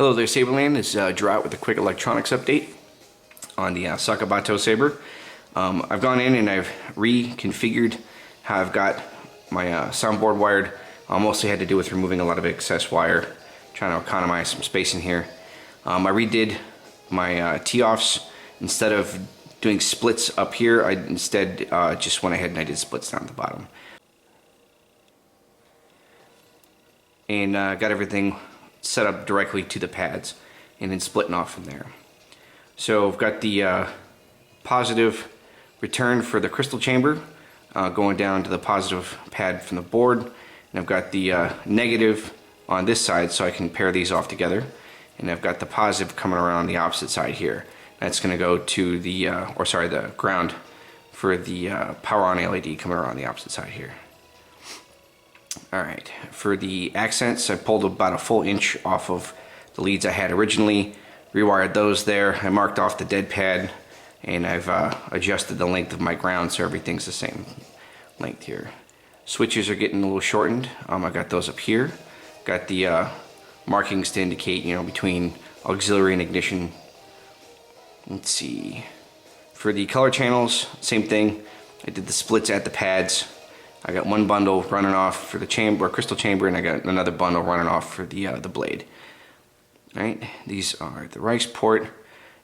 Hello there, Saberland. This is Drew out with a quick electronics update on the Sakabato Saber. I've gone in and I've reconfigured how I've got my soundboard wired. Mostly had to do with removing a lot of excess wire, trying to economize some space in here. I redid my tee-offs. Instead of doing splits up here, I instead just went ahead and I did splits down at the bottom. And got everything set up directly to the pads and then splitting off from there. So I've got the positive return for the crystal chamber going down to the positive pad from the board, and I've got the negative on this side so I can pair these off together, and I've got the positive coming around on the opposite side here. That's going to go to the the ground for the power on LED coming around the opposite side here. Alright, for the accents, I pulled about a full inch off of the leads I had originally, rewired those there. I marked off the dead pad, and I've adjusted the length of my ground so everything's the same length here. Switches are getting a little shortened. I got those up here. Got the markings to indicate, between auxiliary and ignition. Let's see. For the color channels, same thing. I did the splits at the pads. I got one bundle running off for the chamber, crystal chamber, and I got another bundle running off for the blade. All right, these are the Rice port.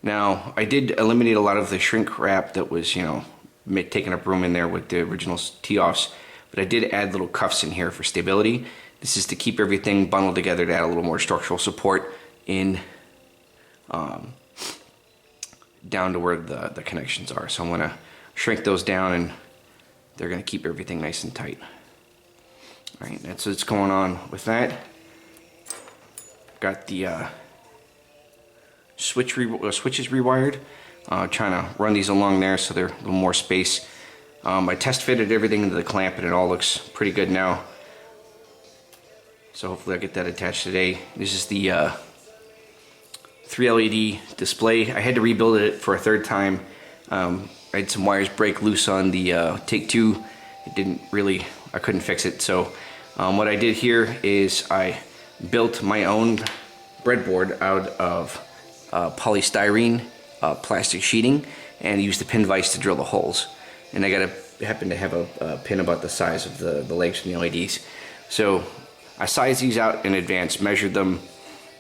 Now, I did eliminate a lot of the shrink wrap that was, taking up room in there with the original tee-offs, but I did add little cuffs in here for stability. This is to keep everything bundled together to add a little more structural support in down to where the connections are. So I'm going to shrink those down, and they're going to keep everything nice and tight. All right, that's what's going on with that. Got the switches rewired. Trying to run these along there so they're a little more space. I test fitted everything into the clamp, and it all looks pretty good now. So hopefully I get that attached today. This is the 3 LED display. I had to rebuild it for a third time. I had some wires break loose on the take two. I couldn't fix it. So what I did here is I built my own breadboard out of polystyrene plastic sheeting, and used the pin vise to drill the holes. And I happen to have a pin about the size of the legs from the LEDs. So I sized these out in advance, measured them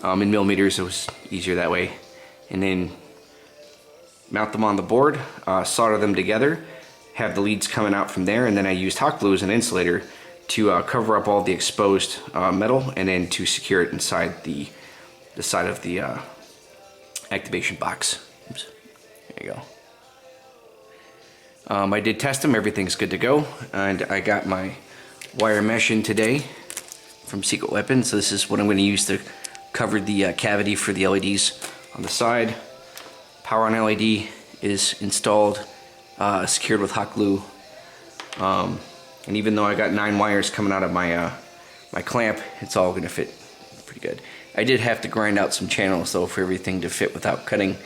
in millimeters. It was easier that way. And then mount them on the board, solder them together, have the leads coming out from there, and then I used hot glue as an insulator to cover up all the exposed metal, and then to secure it inside the side of the activation box. Oops. There you go. I did test them, everything's good to go, and I got my wire mesh in today from Secret Weapon. So this is what I'm going to use to cover the cavity for the LEDs on the side. Power on LED is installed, secured with hot glue, and even though I got 9 wires coming out of my my clamp, it's all going to fit pretty good. I did have to grind out some channels though for everything to fit without cutting,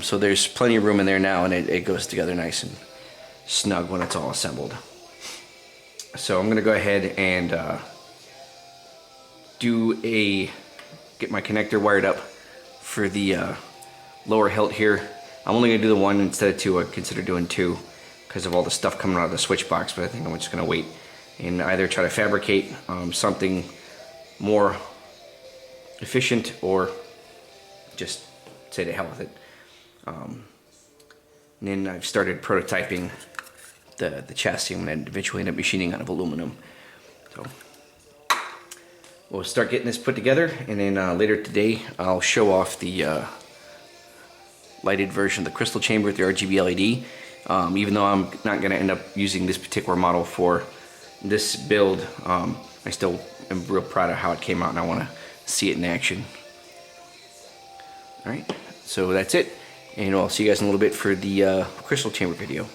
so there's plenty of room in there now, and it goes together nice and snug when it's all assembled. So I'm going to go ahead and get my connector wired up for the lower hilt here. I'm only going to do the one instead of two. I consider doing two because of all the stuff coming out of the switch box, but I think I'm just going to wait and either try to fabricate something more efficient or just say to hell with it. And then I've started prototyping the chassis. I'm going to eventually end up machining out of aluminum. So we'll start getting this put together, and then later today I'll show off the lighted version of the crystal chamber with the RGB LED. Even though I'm not going to end up using this particular model for this build, I still am real proud of how it came out, and I want to see it in action. Alright, so that's it, and I'll see you guys in a little bit for the crystal chamber video.